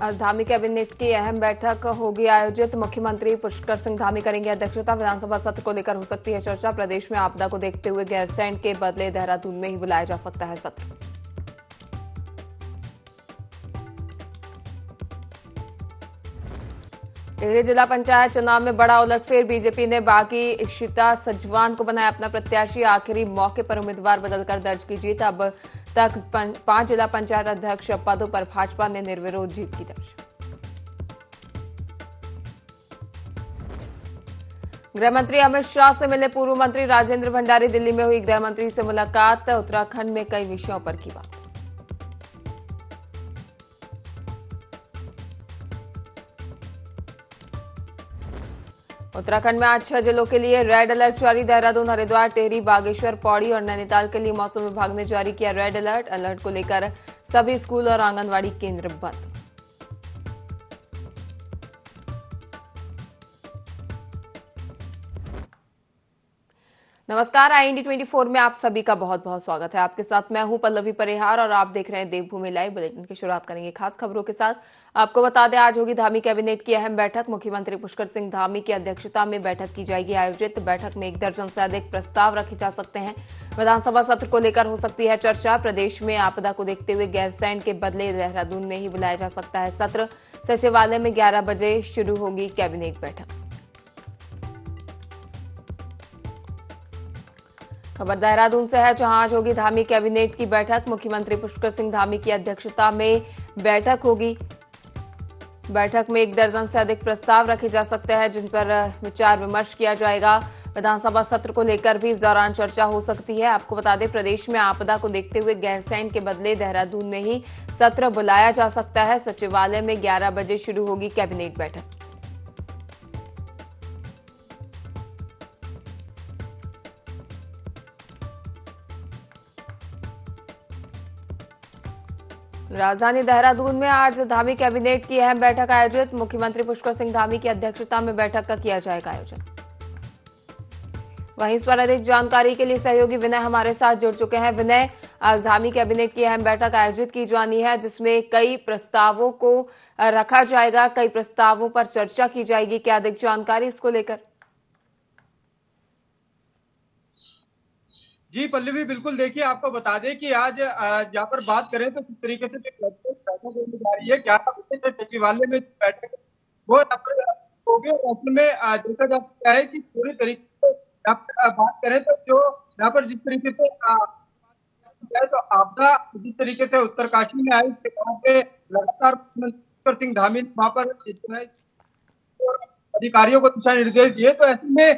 आज धामी कैबिनेट की अहम बैठक होगी आयोजित। मुख्यमंत्री पुष्कर सिंह धामी करेंगे अध्यक्षता। विधानसभा सत्र को लेकर हो सकती है चर्चा। प्रदेश में आपदा को देखते हुए गैरसैंण के बदले देहरादून में ही बुलाया जा सकता है सत्र। टिहरी जिला पंचायत चुनाव में बड़ा उलटफेर। बीजेपी ने बागी इशिता सजवान को बनाया अपना प्रत्याशी। आखिरी मौके पर उम्मीदवार बदलकर दर्ज की जीत। अब तक 5 जिला पंचायत अध्यक्ष पदों पर भाजपा ने निर्विरोध जीत की दर्ज। गृह मंत्री अमित शाह से मिले पूर्व मंत्री राजेंद्र भंडारी। दिल्ली में हुई गृह मंत्री से मुलाकात। उत्तराखंड में कई विषयों पर की बात। उत्तराखंड में आज 6 जिलों के लिए रेड अलर्ट जारी। देहरादून, हरिद्वार, टिहरी, बागेश्वर, पौड़ी और नैनीताल के लिए मौसम विभाग ने जारी किया रेड अलर्ट। अलर्ट को लेकर सभी स्कूल और आंगनवाड़ी केंद्र बंद। नमस्कार, IND 24 में आप सभी का बहुत बहुत स्वागत है। आपके साथ मैं हूं पल्लवी परिहार और आप देख रहे हैं देवभूमि लाइव। बुलेटिन की शुरुआत करेंगे खास खबरों के साथ। आपको बता दें, आज होगी धामी कैबिनेट की अहम बैठक। मुख्यमंत्री पुष्कर सिंह धामी की अध्यक्षता में बैठक की जाएगी आयोजित। बैठक में 1 दर्जन से अधिक प्रस्ताव रखे जा सकते हैं। विधानसभा सत्र को लेकर हो सकती है चर्चा। प्रदेश में आपदा को देखते हुए गैरसैंण के बदले देहरादून में ही बुलाया जा सकता है सत्र। सचिवालय में 11 बजे शुरू होगी कैबिनेट बैठक। खबर देहरादून से है, जहां आज होगी धामी कैबिनेट की बैठक। मुख्यमंत्री पुष्कर सिंह धामी की अध्यक्षता में बैठक होगी। बैठक में 1 दर्जन से अधिक प्रस्ताव रखे जा सकते हैं, जिन पर विचार विमर्श किया जाएगा। विधानसभा सत्र को लेकर भी इस दौरान चर्चा हो सकती है। आपको बता दें, प्रदेश में आपदा को देखते हुए गैरसैंण के बदले देहरादून में ही सत्र बुलाया जा सकता है। सचिवालय में 11 बजे शुरू होगी कैबिनेट बैठक। राजधानी देहरादून में आज धामी कैबिनेट की अहम बैठक आयोजित। मुख्यमंत्री पुष्कर सिंह धामी की अध्यक्षता में बैठक का किया जाएगा आयोजन। वहीं इस पर अधिक जानकारी के लिए सहयोगी विनय हमारे साथ जुड़ चुके हैं। विनय, आज धामी कैबिनेट की अहम बैठक आयोजित की जानी है, जिसमें कई प्रस्तावों को रखा जाएगा, कई प्रस्तावों पर चर्चा की जाएगी। क्या अधिक जानकारी इसको लेकर? जी पल्लवी, बिल्कुल। देखिए, आपको बता दें कि आज यहाँ पर बात करें तो किस तरीके से बैठक होने जा रही है। 11 बजे से सचिवालय में बैठक वो यहाँ पर होगी। असल में देखा जा सकता है कि पूरी तरीके से यहाँ पर बात करें तो जो यहाँ पर जिस तरीके से तो आपदा जिस तरीके से उत्तरकाशी में आई, उसके वहां पे लगातार पुष्कर सिंह धामी वहां पर अधिकारियों को दिशा निर्देश दिए। तो ऐसे में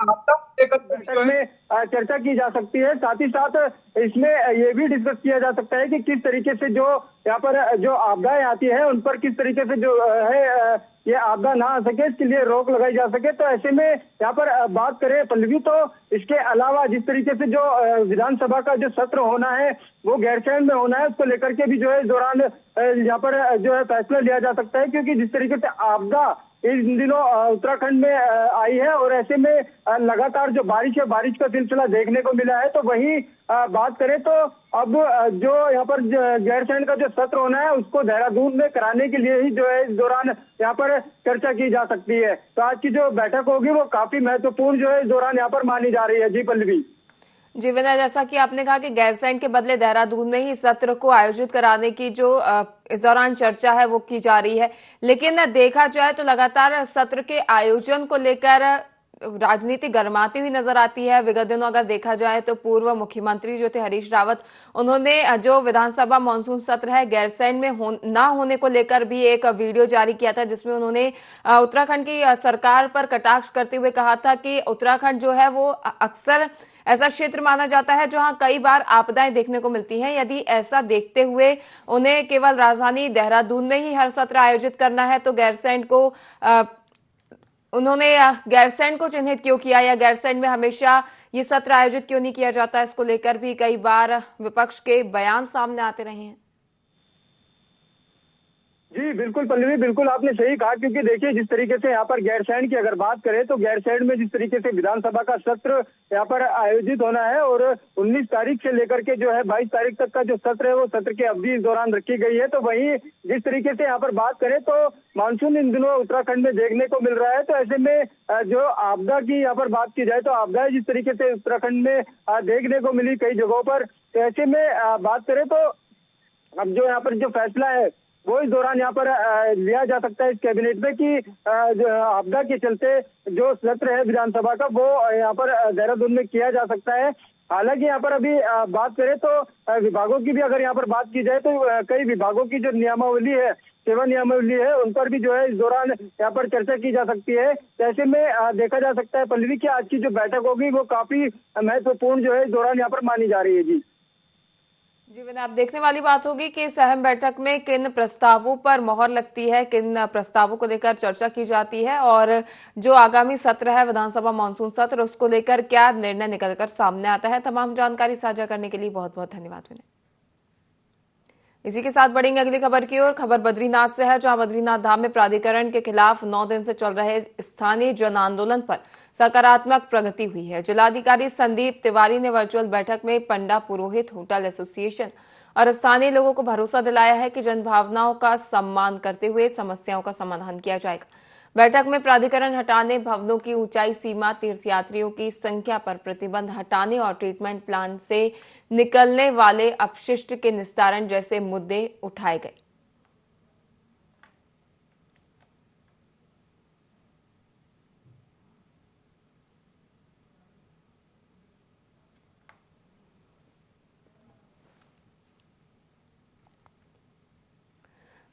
आपदा बैठक में चर्चा की जा सकती है। साथ ही साथ इसमें ये भी डिस्कस किया जा सकता है कि किस तरीके से जो यहाँ पर जो आपदाएं आती है उन पर किस तरीके से जो है ये आपदा ना आ सके, इसके लिए रोक लगाई जा सके। तो ऐसे में यहाँ पर बात करें पल्लवी, तो इसके अलावा जिस तरीके से जो विधानसभा का जो सत्र होना है वो गैरसैंण में होना है, उसको लेकर के भी जो है इस दौरान यहाँ पर जो है फैसला लिया जा सकता है। क्योंकि जिस तरीके से आपदा इन दिनों उत्तराखंड में आई है और ऐसे में लगातार जो बारिश है, बारिश का सिलसिला देखने को मिला है। तो वहीं बात करें तो अब जो यहाँ पर गैरसैंण का जो सत्र होना है उसको देहरादून में कराने के लिए ही जो है इस दौरान यहाँ पर चर्चा की जा सकती है। तो आज की जो बैठक होगी वो काफी महत्वपूर्ण जो है इस दौरान यहाँ पर मानी जा रही है। जी पल्लवी। जी विनय, जैसा कि आपने कहा कि गैरसैंण के बदले देहरादून में ही सत्र को आयोजित कराने की जो इस दौरान चर्चा है वो की जा रही है, लेकिन देखा जाए तो लगातार सत्र के आयोजन को लेकर राजनीति गर्माती हुई नजर आती है। विगत दिनों अगर देखा जाए तो पूर्व मुख्यमंत्री जो थे हरीश रावत, उन्होंने जो विधानसभा मानसून सत्र है गैरसैंण में ना होने को लेकर भी एक वीडियो जारी किया था, जिसमें उन्होंने उत्तराखंड की सरकार पर कटाक्ष करते हुए कहा था कि उत्तराखंड जो है वो अक्सर ऐसा क्षेत्र माना जाता है जहां कई बार आपदाएं देखने को मिलती हैं। यदि ऐसा देखते हुए उन्हें केवल राजधानी देहरादून में ही हर सत्र आयोजित करना है तो उन्होंने गैरसैंण को चिन्हित क्यों किया, या गैरसैंण में हमेशा ये सत्र आयोजित क्यों नहीं किया जाता? इसको लेकर भी कई बार विपक्ष के बयान सामने आते रहे हैं। जी बिल्कुल पल्लवी, बिल्कुल आपने सही कहा, क्योंकि देखिए जिस तरीके से यहाँ पर गैरसैंण की अगर बात करें तो गैरसैंण में जिस तरीके से विधानसभा का सत्र यहाँ पर आयोजित होना है और 19 तारीख से लेकर के जो है 22 तारीख तक का जो सत्र है वो सत्र की अवधि इस दौरान रखी गई है। तो वहीं जिस तरीके से यहाँ पर बात करें तो मानसून इन दिनों उत्तराखंड में देखने को मिल रहा है, तो ऐसे में जो आपदा की यहाँ पर बात की जाए तो आपदाएं जिस तरीके से उत्तराखंड में देखने को मिली कई जगहों पर, तो ऐसे में बात करें तो अब जो यहाँ पर जो फैसला है वो इस दौरान यहाँ पर लिया जा सकता है इस कैबिनेट में कि जो आपदा के चलते जो सत्र है विधानसभा का वो यहाँ पर देहरादून में किया जा सकता है। हालांकि यहाँ पर अभी बात करें तो विभागों की भी अगर यहाँ पर बात की जाए तो कई विभागों की जो नियमावली है, सेवा नियमावली है, उन पर भी जो है इस दौरान यहाँ पर चर्चा की जा सकती है। ऐसे में देखा जा सकता है पल्लवी की आज की जो बैठक होगी वो काफी महत्वपूर्ण जो है इस दौरान यहाँ पर मानी जा रही है। जी विनय, अब देखने वाली बात होगी कि इस अहम बैठक में किन प्रस्तावों पर मोहर लगती है, किन प्रस्तावों को लेकर चर्चा की जाती है और जो आगामी सत्र है विधानसभा मानसून सत्र उसको लेकर क्या निर्णय निकलकर सामने आता है। तमाम जानकारी साझा करने के लिए बहुत बहुत धन्यवाद विनय। इसी के साथ बढ़ेंगे अगली खबर की ओर। खबर बद्रीनाथ से है, जहां बद्रीनाथ धाम में प्राधिकरण के खिलाफ 9 दिन से चल रहे स्थानीय जन आंदोलन पर सकारात्मक प्रगति हुई है। जिलाधिकारी संदीप तिवारी ने वर्चुअल बैठक में पंडा पुरोहित होटल एसोसिएशन और स्थानीय लोगों को भरोसा दिलाया है कि जनभावनाओं का सम्मान करते हुए समस्याओं का समाधान किया जाएगा। बैठक में प्राधिकरण हटाने, भवनों की ऊंचाई सीमा, तीर्थयात्रियों की संख्या पर प्रतिबंध हटाने और ट्रीटमेंट प्लान से निकलने वाले अपशिष्ट के निस्तारण जैसे मुद्दे उठाए गए।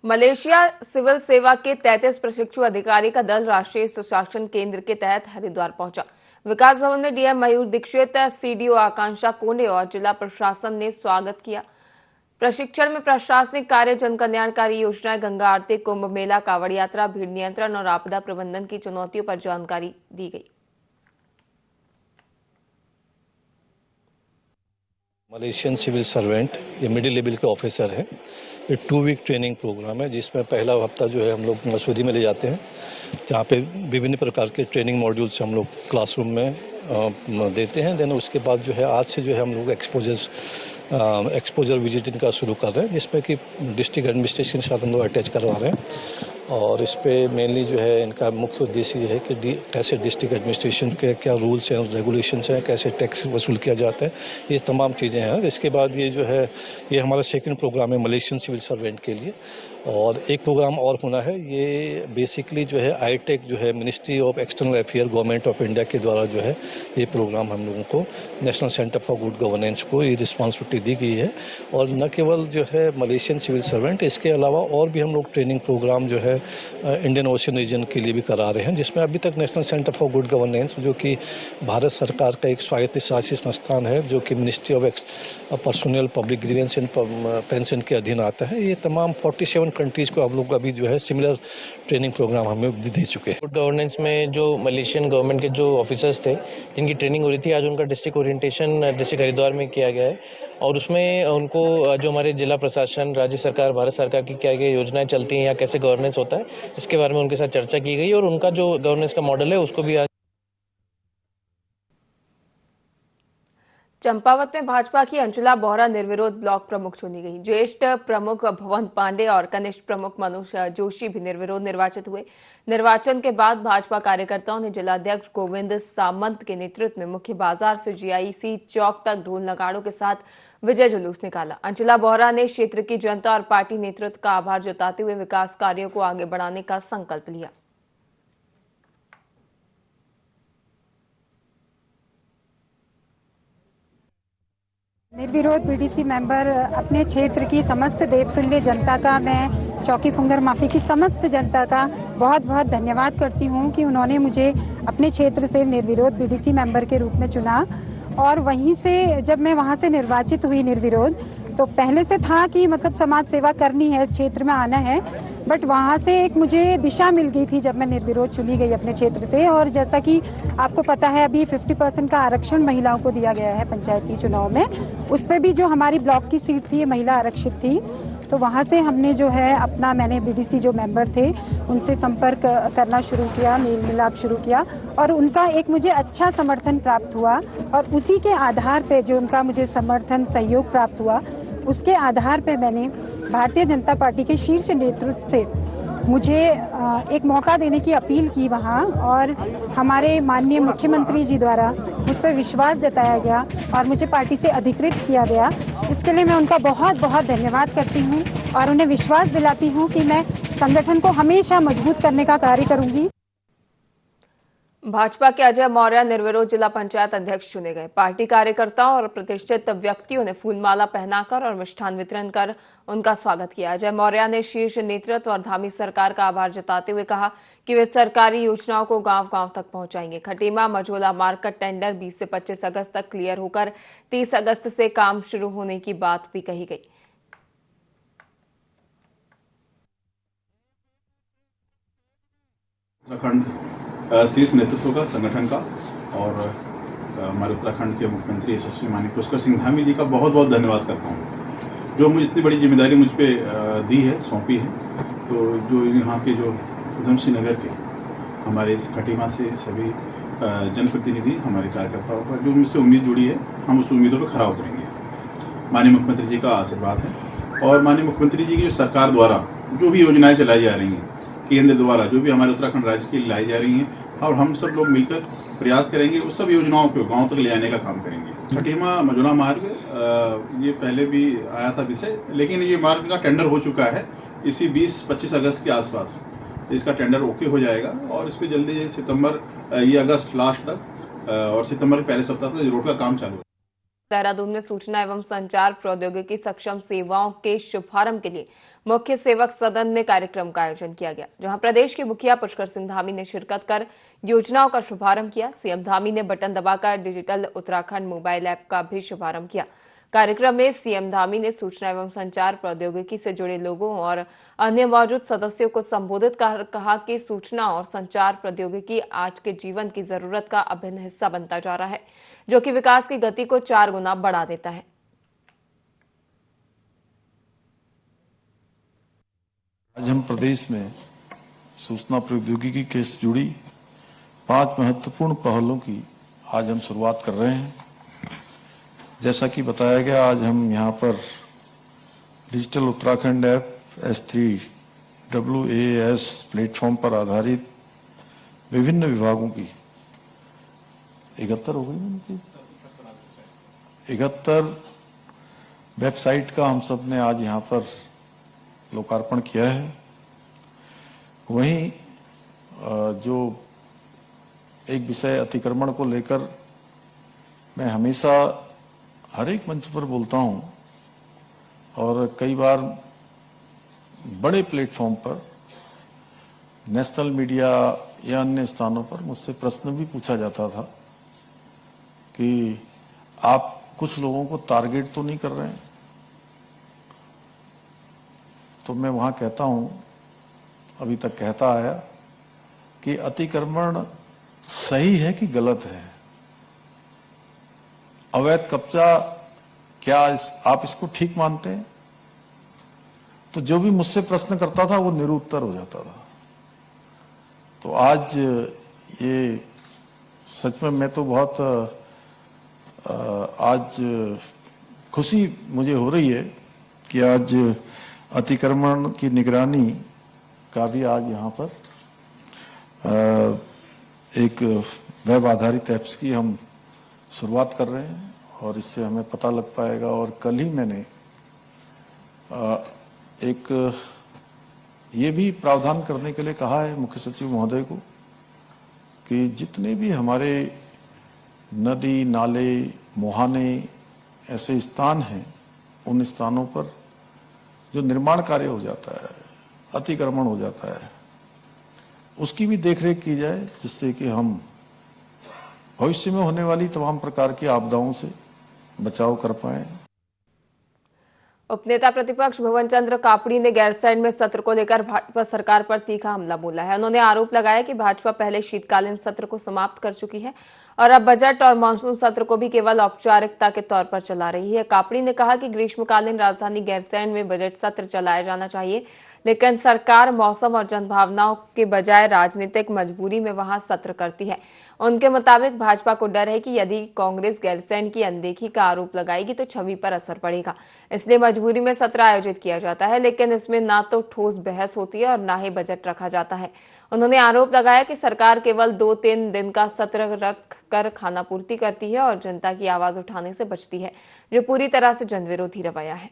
मलेशिया सिविल सेवा के 33 प्रशिक्षु अधिकारी का दल राष्ट्रीय सुशासन केंद्र के तहत हरिद्वार पहुंचा। विकास भवन में डीएम मयूर दीक्षित, सीडीओ आकांक्षा कोंडे और जिला प्रशासन ने स्वागत किया। प्रशिक्षण में प्रशासनिक कार्य, जन कल्याणकारी योजनाएं, गंगा आरती, कुंभ मेला, कांवड़ यात्रा, भीड़ नियंत्रण और आपदा प्रबंधन की चुनौतियों पर जानकारी दी गई। मलेशियन सिविल सर्वेंट ये मिडिल लेवल के ऑफिसर हैं। ये 2 वीक ट्रेनिंग प्रोग्राम है, जिसमें पहला हफ्ता जो है हम लोग मसूरी में ले जाते हैं, जहाँ पे विभिन्न प्रकार के ट्रेनिंग मॉड्यूल्स हम लोग क्लासरूम में देते हैं। देन उसके बाद जो है आज से जो है हम लोग एक्सपोजर विजिट इनका शुरू कर रहे हैं, जिसमें कि डिस्ट्रिक्ट एडमिनिस्ट्रेशन के साथ हम लोग अटैच करवा रहे हैं। और इस पे मेनली जो है इनका मुख्य उद्देश्य ये है कि कैसे डिस्ट्रिक्ट एडमिनिस्ट्रेशन के क्या रूल्स हैं, रेगुलेशंस हैं, कैसे टैक्स वसूल किया जाता है, ये तमाम चीज़ें हैं। इसके बाद ये जो है ये हमारा सेकंड प्रोग्राम है मलेशियन सिविल सर्वेंट के लिए। और एक प्रोग्राम और होना है, ये बेसिकली जो है आईटेक जो है ministry of external affair government of India के द्वारा जो है ये प्रोग्राम हम लोगों को national centre for good governance को ये रिस्पॉन्सिबिलिटी दी गई है। और न केवल जो है मलेशियन सिविल सर्वेंट, इसके अलावा और भी हम लोग ट्रेनिंग प्रोग्राम जो है इंडियन ओशन रीजन के लिए भी करा रहे हैं, जिसमें अभी तक national centre for good governance जो कि भारत सरकार का एक स्वायत्त शासित संस्थान है, जो कि ministry of personnel public grievance and pension के अधीन आता है, ये तमाम 47 कंट्रीज को हम लोग अभी जो है सिमिलर ट्रेनिंग प्रोग्राम हमें दे चुके हैं। गुड गवर्नेंस में जो मलेशियन गवर्नमेंट के जो ऑफिसर्स थे जिनकी ट्रेनिंग हो रही थी, आज उनका डिस्ट्रिक्ट ओरिएंटेशन डिस्ट्रिक्ट हरिद्वार में किया गया है। और उसमें उनको जो हमारे जिला प्रशासन, राज्य सरकार, भारत सरकार की क्या क्या योजनाएं चलती हैं या कैसे गवर्नेंस होता है, इसके बारे में उनके साथ चर्चा की गई और उनका जो गवर्नेंस का मॉडल है उसको भी आज चंपावत में भाजपा की अंशुला बोहरा निर्विरोध ब्लॉक प्रमुख चुनी गई। ज्येष्ठ प्रमुख भुवन पांडे और कनिष्ठ प्रमुख मनोज जोशी भी निर्विरोध निर्वाचित हुए। निर्वाचन के बाद भाजपा कार्यकर्ताओं ने जिलाध्यक्ष गोविंद सामंत के नेतृत्व में मुख्य बाजार से जीआईसी चौक तक ढोल नगाड़ों के साथ विजय जुलूस निकाला। अंशुला बोहरा ने क्षेत्र की जनता और पार्टी नेतृत्व का आभार जताते हुए विकास कार्यों को आगे बढ़ाने का संकल्प लिया। निर्विरोध बीडीसी मेंबर अपने क्षेत्र की समस्त देवतुल्य जनता का, मैं चौकी फुंगर माफी की समस्त जनता का बहुत बहुत धन्यवाद करती हूं कि उन्होंने मुझे अपने क्षेत्र से निर्विरोध बीडीसी मेंबर के रूप में चुना। और वहीं से जब मैं वहां से निर्वाचित हुई निर्विरोध, तो पहले से था कि मतलब समाज सेवा करनी है, इस क्षेत्र में आना है, बट वहाँ से एक मुझे दिशा मिल गई थी जब मैं निर्विरोध चुनी गई अपने क्षेत्र से। और जैसा कि आपको पता है अभी 50% का आरक्षण महिलाओं को दिया गया है पंचायती चुनाव में, उस पर भी जो हमारी ब्लॉक की सीट थी ये महिला आरक्षित थी। तो वहाँ से हमने जो है अपना, मैंने बीडीसी जो मेंबर थे उनसे संपर्क करना शुरू किया, मेल मिलाप शुरू किया और उनका एक मुझे अच्छा समर्थन प्राप्त हुआ और उसी के आधार पे जो उनका मुझे समर्थन सहयोग प्राप्त हुआ उसके आधार पे मैंने भारतीय जनता पार्टी के शीर्ष नेतृत्व से मुझे एक मौका देने की अपील की वहाँ और हमारे माननीय मुख्यमंत्री जी द्वारा मुझ पर विश्वास जताया गया और मुझे पार्टी से अधिकृत किया गया। इसके लिए मैं उनका बहुत बहुत धन्यवाद करती हूँ और उन्हें विश्वास दिलाती हूँ कि मैं संगठन को हमेशा मजबूत करने का कार्य करूंगी। भाजपा के अजय मौर्य निर्विरोध जिला पंचायत अध्यक्ष चुने गए। पार्टी कार्यकर्ताओं और प्रतिष्ठित व्यक्तियों ने फूलमाला पहनाकर और मिष्ठान वितरण कर उनका स्वागत किया। अजय मौर्य ने शीर्ष नेतृत्व और धामी सरकार का आभार जताते हुए कहा कि वे सरकारी योजनाओं को गांव-गांव तक पहुंचाएंगे। खटीमा मझोला मार्ग का टेंडर 20 से 25 अगस्त तक क्लियर होकर 30 अगस्त से काम शुरू होने की बात भी कही गई। शीर्ष नेतृत्व का, संगठन का और हमारे उत्तराखंड के मुख्यमंत्री यशस्वी माननीय पुष्कर सिंह धामी जी का बहुत बहुत धन्यवाद करता हूँ जो मुझे इतनी बड़ी जिम्मेदारी मुझ पे दी है, सौंपी है। तो जो यहाँ के जो उधम सिंह नगर के हमारे इस खटीमा से सभी जनप्रतिनिधि, हमारे कार्यकर्ताओं का जो मुझसे उम्मीद जुड़ी है, हम उस उम्मीदों पर खरा उतरेंगे। माननीय मुख्यमंत्री जी का आशीर्वाद है और माननीय मुख्यमंत्री जी की जो सरकार द्वारा जो भी योजनाएं चलाई जा रही हैं, केंद्र द्वारा जो भी हमारे उत्तराखंड राज्य के लिए लाई जा रही हैं और हम सब लोग मिलकर प्रयास करेंगे उस सब योजनाओं को गांव तक ले जाने का काम करेंगे। खटीमा मझोला मार्ग ये पहले भी आया था विषय, लेकिन ये मार्ग का टेंडर हो चुका है। इसी 20-25 अगस्त के आसपास इसका टेंडर ओके हो जाएगा और इस पर जल्दी सितंबर ये अगस्त लास्ट तक और सितंबर के पहले सप्ताह तक रोड का काम चालू है। देहरादून में सूचना एवं संचार प्रौद्योगिकी सक्षम सेवाओं के शुभारंभ के लिए मुख्य सेवक सदन में कार्यक्रम का आयोजन किया गया, जहां प्रदेश के मुखिया पुष्कर सिंह धामी ने शिरकत कर योजनाओं का शुभारंभ किया। सीएम धामी ने बटन दबाकर डिजिटल उत्तराखंड मोबाइल ऐप का भी शुभारंभ किया। कार्यक्रम में सीएम धामी ने सूचना एवं संचार प्रौद्योगिकी से जुड़े लोगों और अन्य मौजूद सदस्यों को संबोधित कर कहा कि सूचना और संचार प्रौद्योगिकी आज के जीवन की जरूरत का अभिन्न हिस्सा बनता जा रहा है, जो कि विकास की गति को 4 गुना बढ़ा देता है। आज हम प्रदेश में सूचना प्रौद्योगिकी के से जुड़ी 5 महत्वपूर्ण पहलों की आज हम शुरुआत कर रहे हैं। जैसा कि बताया गया, आज हम यहाँ पर digital Uttarakhand app S3WAS platform पर आधारित विभिन्न विभागों की 71 हो गई 71 वेबसाइट का हम सब ने आज यहाँ पर लोकार्पण किया है। वहीं जो एक विषय अतिक्रमण को लेकर मैं हमेशा हर एक मंच पर बोलता हूं और कई बार बड़े प्लेटफॉर्म पर, नेशनल मीडिया या अन्य स्थानों पर मुझसे प्रश्न भी पूछा जाता था कि आप कुछ लोगों को टारगेट तो नहीं कर रहे हैं। तो मैं वहां कहता हूं, अभी तक कहता आया कि अतिक्रमण सही है कि गलत है, अवैध कब्जा क्या आप इसको ठीक मानते हैं? तो जो भी मुझसे प्रश्न करता था वो निरुत्तर हो जाता था। तो आज ये सच में मैं तो बहुत आज खुशी मुझे हो रही है कि आज अतिक्रमण की निगरानी का भी आज यहाँ पर एक वेब आधारित ऐप्स की हम शुरुआत कर रहे हैं और इससे हमें पता लग पाएगा। और कल ही मैंने एक ये भी प्रावधान करने के लिए कहा है मुख्य सचिव महोदय को कि जितने भी हमारे नदी, नाले, मुहाने ऐसे स्थान हैं, उन स्थानों पर जो निर्माण कार्य हो जाता है, अतिक्रमण हो जाता है, उसकी भी देखरेख की जाए, जिससे कि हम भविष्य में होने वाली तमाम प्रकार की आपदाओं से बचाव कर पाए। उपनेता प्रतिपक्ष भुवन चंद्र कापड़ी ने गैरसैंण में सत्र को लेकर भाजपा सरकार पर तीखा हमला बोला है। उन्होंने आरोप लगाया कि भाजपा पहले शीतकालीन सत्र को समाप्त कर चुकी है और अब बजट और मानसून सत्र को भी केवल औपचारिकता के तौर पर चला रही है। कापड़ी ने कहा कि ग्रीष्मकालीन राजधानी गैरसैंण में बजट सत्र चलाया जाना चाहिए, लेकिन सरकार मौसम और जनभावनाओं के बजाय राजनीतिक मजबूरी में वहां सत्र करती है। उनके मुताबिक भाजपा को डर है कि यदि कांग्रेस गैरसैंण की अनदेखी का आरोप लगाएगी तो छवि पर असर पड़ेगा, इसलिए मजबूरी में सत्र आयोजित किया जाता है, लेकिन इसमें ना तो ठोस बहस होती है और ना ही बजट रखा जाता है। उन्होंने आरोप लगाया कि सरकार केवल 2-3 दिन का सत्र रख कर खानापूर्ति करती है और जनता की आवाज उठाने से बचती है, जो पूरी तरह से जनविरोधी रवैया है।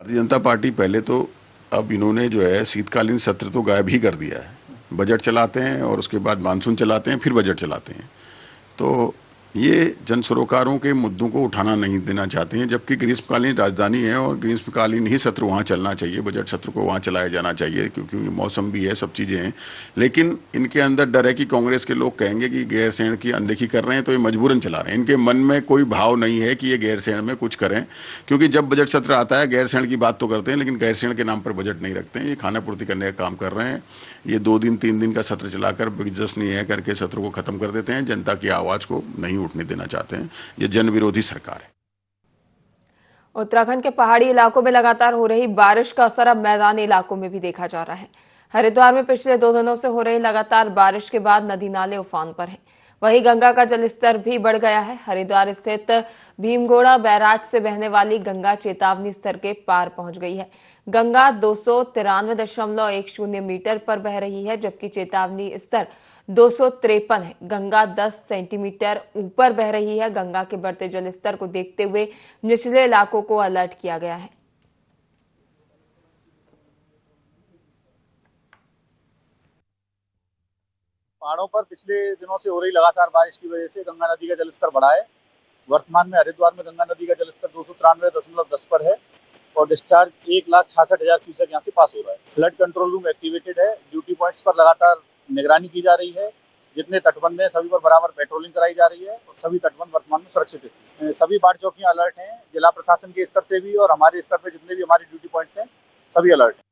भारतीय जनता पार्टी पहले तो अब इन्होंने जो है शीतकालीन सत्र तो गायब ही कर दिया है। बजट चलाते हैं और उसके बाद मानसून चलाते हैं, फिर बजट चलाते हैं। तो ये जन सरोकारों के मुद्दों को उठाना नहीं देना चाहते हैं, जबकि ग्रीष्मकालीन राजधानी है और ग्रीष्मकालीन ही सत्र वहाँ चलना चाहिए, बजट सत्र को वहाँ चलाया जाना चाहिए, क्योंकि मौसम भी है, सब चीज़ें हैं। लेकिन इनके अंदर डर है कि कांग्रेस के लोग कहेंगे कि गैरसैंण की अनदेखी कर रहे हैं तो ये मजबूरन चला रहे हैं। इनके मन में कोई भाव नहीं है कि ये गैरसैंण में कुछ करें, क्योंकि जब बजट सत्र आता है गैरसैंण की बात तो करते हैं, लेकिन गैरसैंण के नाम पर बजट नहीं रखते हैं। ये खानापूर्ति करने का काम कर रहे हैं। ये 2 दिन 3 दिन का सत्र चलाकर विश्वसनीय करके सत्र को खत्म कर देते हैं। जनता की आवाज को नहीं उठने देना चाहते हैं। ये जन विरोधी सरकार है। उत्तराखंड के पहाड़ी इलाकों में लगातार हो रही बारिश का असर अब मैदानी इलाकों में भी देखा जा रहा है। हरिद्वार में पिछले 2 दिनों से हो रही लगातार बारिश के बाद नदी नाले उफान पर हैं। वहीं गंगा का जलस्तर भी बढ़ गया है। हरिद्वार स्थित भीमगोड़ा बैराज से बहने वाली गंगा चेतावनी स्तर के पार पहुंच गई है। गंगा 293.10 मीटर पर बह रही है, जबकि चेतावनी स्तर 253 है। गंगा 10 सेंटीमीटर ऊपर बह रही है। गंगा के बढ़ते जलस्तर को देखते हुए निचले इलाकों को अलर्ट किया गया है। पहाड़ों पर पिछले दिनों से हो रही लगातार बारिश की वजह से गंगा नदी का जलस्तर बढ़ा है। वर्तमान में हरिद्वार में गंगा नदी का जलस्तर 293.10 पर है और डिस्चार्ज 1,66,000 क्यूसेक यहाँ से पास हो रहा है। फ्लड कंट्रोल रूम एक्टिवेटेड है। ड्यूटी पॉइंट्स पर लगातार निगरानी की जा रही है। जितने तटबंध हैं सभी पर बराबर पेट्रोलिंग कराई जा रही है और सभी तटबंध वर्तमान में सुरक्षित स्थिति। सभी बाढ़ चौकियां अलर्ट हैं। जिला प्रशासन के स्तर से भी और हमारे स्तर पर जितने भी हमारे ड्यूटी पॉइंट्स हैं सभी अलर्ट हैं।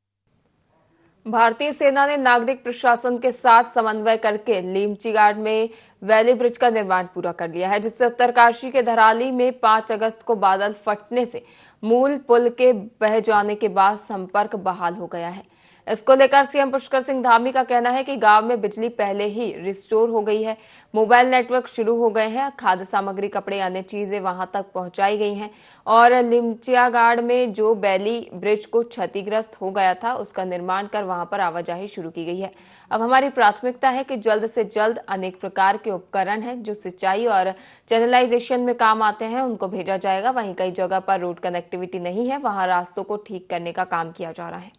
भारतीय सेना ने नागरिक प्रशासन के साथ समन्वय करके लीमची घाट में वैली ब्रिज का निर्माण पूरा कर लिया है, जिससे उत्तरकाशी के धराली में 5 अगस्त को बादल फटने से मूल पुल के बह जाने के बाद संपर्क बहाल हो गया है। इसको लेकर सीएम पुष्कर सिंह धामी का कहना है कि गांव में बिजली पहले ही रिस्टोर हो गई है, मोबाइल नेटवर्क शुरू हो गए हैं, खाद्य सामग्री, कपड़े, अन्य चीजें वहां तक पहुंचाई गई हैं और लिमचियागाड़ में जो बैली ब्रिज को क्षतिग्रस्त हो गया था उसका निर्माण कर वहां पर आवाजाही शुरू की गई है। अब हमारी प्राथमिकता है कि जल्द से जल्द अनेक प्रकार के उपकरण हैं जो सिंचाई और चैनलाइजेशन में काम आते हैं उनको भेजा जाएगा। वहीं कई जगह पर रोड कनेक्टिविटी नहीं है, वहां रास्तों को ठीक करने का काम किया जा रहा है।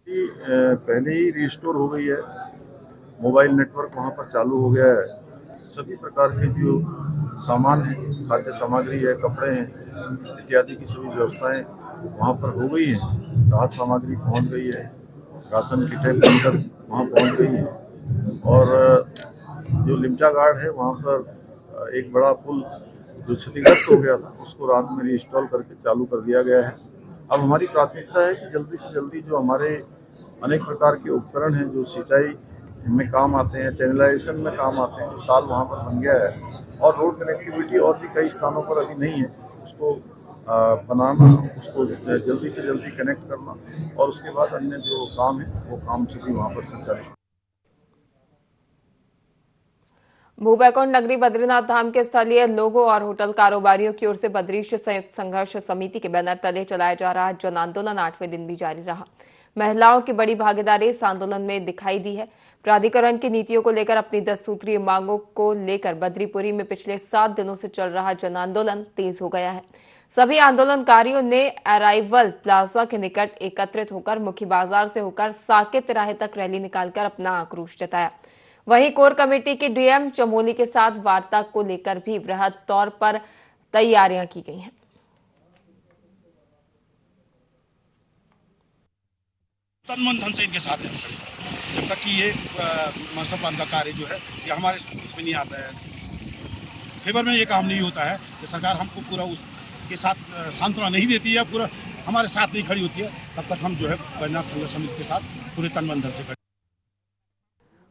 पहले ही रिस्टोर हो गई है, मोबाइल नेटवर्क वहाँ पर चालू हो गया है। सभी प्रकार के जो सामान है, खाद्य सामग्री है, कपड़े हैं इत्यादि की सभी व्यवस्थाएं वहाँ पर हो गई हैं। राहत सामग्री पहुँच गई है, राशन किटें बनकर वहाँ पहुँच गई है और जो लिमचा घाट है वहाँ पर एक बड़ा पुल जो क्षतिग्रस्त हो गया था उसको रात में रिस्टॉल करके चालू कर दिया गया है। अब हमारी प्राथमिकता है कि जल्दी से जल्दी जो हमारे अनेक प्रकार के उपकरण हैं जो सिंचाई में काम आते हैं, चैनलाइजेशन में काम आते हैं, ताल वहाँ पर बन गया है और रोड कनेक्टिविटी और भी कई स्थानों पर अभी नहीं है, उसको बनाना, उसको जल्दी से जल्दी कनेक्ट करना और उसके बाद अन्य जो काम है वो काम सभी वहाँ पर संचालित। भूबैकुंठ नगरी बद्रीनाथ धाम के स्थलीय लोगों और होटल कारोबारियों की ओर से बद्रीश संयुक्त संघर्ष समिति के बैनर तले चलाया जा रहा जन आंदोलन 8वें दिन भी जारी रहा। महिलाओं की बड़ी भागीदारी इस आंदोलन में दिखाई दी है। प्राधिकरण की नीतियों को लेकर अपनी 10 सूत्रीय मांगों को लेकर बद्रीपुरी में पिछले 7 दिनों से चल रहा जन आंदोलन तेज हो गया है। सभी आंदोलनकारियों ने अराइवल प्लाजा के निकट एकत्रित होकर मुख्य बाजार से होकर साकेत तिराहे तक रैली निकालकर अपना आक्रोश जताया। वहीं कोर कमेटी के डीएम चमोली के साथ वार्ता को लेकर भी वृहद तौर पर तैयारियां की गई हैं। तन मन धन से इनके साथ है, जब तक कि ये मास्टर प्लान का कार्य जो है ये हमारे इसमें नहीं आता है, फेवर में ये काम नहीं होता है कि सरकार हमको पूरा उसके साथ सांत्वना नहीं देती है, पूरा हमारे साथ नहीं खड़ी होती है, तब तक हम जो है बैजनाथ संघर्ष समिति के साथ पूरे तन मन धन से खड़े।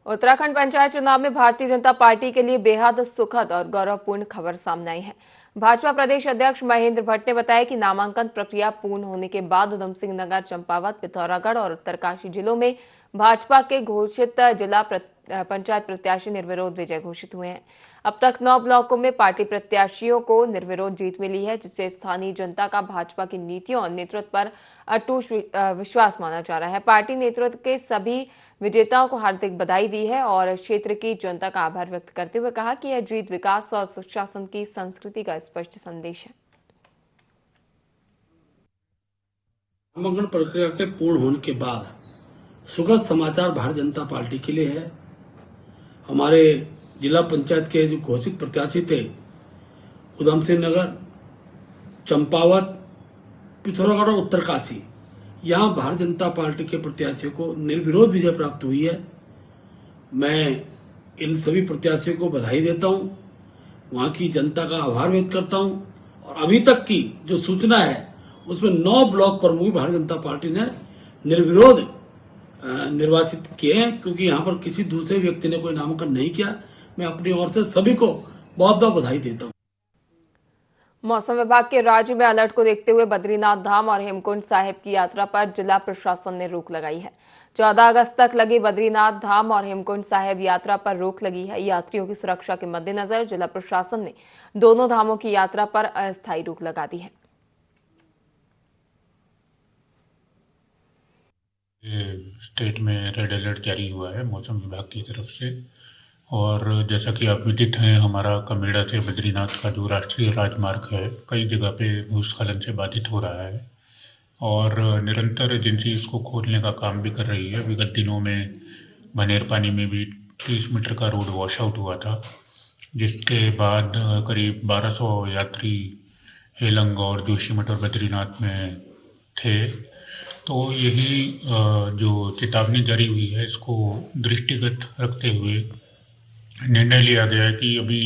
उत्तराखंड पंचायत चुनाव में भारतीय जनता पार्टी के लिए बेहद सुखद और गौरवपूर्ण खबर सामने आई है। भाजपा प्रदेश अध्यक्ष महेंद्र भट्ट ने बताया कि नामांकन प्रक्रिया पूर्ण होने के बाद उधम सिंह नगर, चंपावत, पिथौरागढ़ और उत्तरकाशी जिलों में भाजपा के घोषित जिला पंचायत प्रत्याशी निर्विरोध विजय घोषित हुए हैं। अब तक 9 ब्लॉकों में पार्टी प्रत्याशियों को निर्विरोध जीत मिली है, जिससे स्थानीय जनता का भाजपा की नीतियों और नेतृत्व पर अटूट विश्वास माना जा रहा है। पार्टी नेतृत्व के सभी विजेताओं को हार्दिक बधाई दी है और क्षेत्र की जनता का आभार व्यक्त करते हुए कहा कि यह जीत विकास और सुशासन की संस्कृति का स्पष्ट संदेश है। नामांकन प्रक्रिया के पूर्ण होने के बाद सुखद समाचार भारतीय जनता पार्टी के लिए है। हमारे जिला पंचायत के जो घोषित प्रत्याशी थे, उधम सिंह नगर, चंपावत, पिथौरागढ़ और उत्तरकाशी, यहाँ भारतीय जनता पार्टी के प्रत्याशियों को निर्विरोध विजय प्राप्त हुई है। मैं इन सभी प्रत्याशियों को बधाई देता हूं, वहां की जनता का आभार व्यक्त करता हूं और अभी तक की जो सूचना है उसमें 9 ब्लॉक प्रमुख भारतीय जनता पार्टी ने निर्विरोध निर्वाचित किए हैं, क्योंकि यहाँ पर किसी दूसरे व्यक्ति ने कोई नामांकन नहीं किया। मैं अपनी ओर से सभी को बहुत बहुत बधाई देता हूँ। मौसम विभाग के राज्य में अलर्ट को देखते हुए बद्रीनाथ धाम और हेमकुंड साहिब की यात्रा पर जिला प्रशासन ने रोक लगाई है। 14 अगस्त तक लगी बद्रीनाथ धाम और हेमकुंड साहिब यात्रा पर रोक लगी है। यात्रियों की सुरक्षा के मद्देनजर जिला प्रशासन ने दोनों धामों की यात्रा पर अस्थायी रोक लगा दी है। स्टेट में रेड अलर्ट जारी हुआ है मौसम विभाग की तरफ से, और जैसा कि आप विदित हैं, हमारा कमेड़ा से बद्रीनाथ का जो राष्ट्रीय राजमार्ग है कई जगह पे भूस्खलन से बाधित हो रहा है और निरंतर एजेंसी इसको खोलने का काम भी कर रही है। विगत दिनों में बनेर पानी में भी 30 मीटर का रोड वॉश आउट हुआ था, जिसके बाद करीब 1200 यात्री हेलंग और जोशीमठ और बद्रीनाथ में थे। तो यही जो चेतावनी जारी हुई है इसको दृष्टिगत रखते हुए निर्णय लिया गया है कि अभी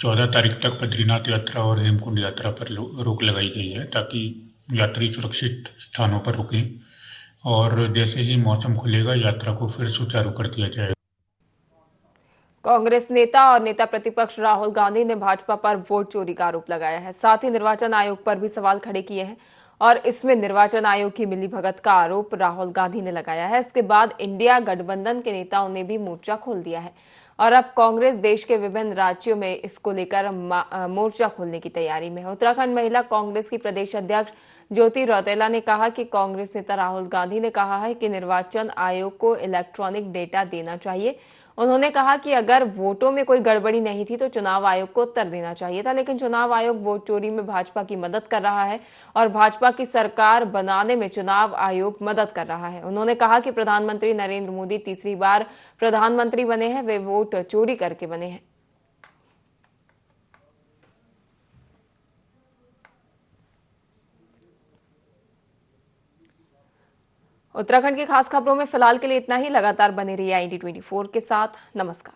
14 तारीख तक बद्रीनाथ यात्रा और हेमकुंड यात्रा पर रोक लगाई गई है, ताकि यात्री सुरक्षित स्थानों पर रुकें और जैसे ही मौसम खुलेगा यात्रा को फिर सुचारू कर दिया जाएगा। कांग्रेस नेता और नेता प्रतिपक्ष राहुल गांधी ने भाजपा पर वोट चोरी का आरोप लगाया है। साथ ही निर्वाचन आयोग पर भी सवाल खड़े किए हैं और इसमें निर्वाचन आयोग की मिलीभगत का आरोप राहुल गांधी ने लगाया है। इसके बाद इंडिया गठबंधन के नेताओं ने भी मोर्चा खोल दिया है और अब कांग्रेस देश के विभिन्न राज्यों में इसको लेकर मोर्चा खोलने की तैयारी में है। उत्तराखंड महिला कांग्रेस की प्रदेश अध्यक्ष ज्योति रौतेला ने कहा कि कांग्रेस नेता राहुल गांधी ने कहा है कि निर्वाचन आयोग को इलेक्ट्रॉनिक डेटा देना चाहिए। उन्होंने कहा कि अगर वोटों में कोई गड़बड़ी नहीं थी तो चुनाव आयोग को उत्तर देना चाहिए था, लेकिन चुनाव आयोग वोट चोरी में भाजपा की मदद कर रहा है और भाजपा की सरकार बनाने में चुनाव आयोग मदद कर रहा है। उन्होंने कहा कि प्रधानमंत्री नरेंद्र मोदी तीसरी बार प्रधानमंत्री बने हैं, वे वोट चोरी करके बने हैं। उत्तराखंड की खास खबरों में फिलहाल के लिए इतना ही। लगातार बने रहिए IND24 के साथ। नमस्कार।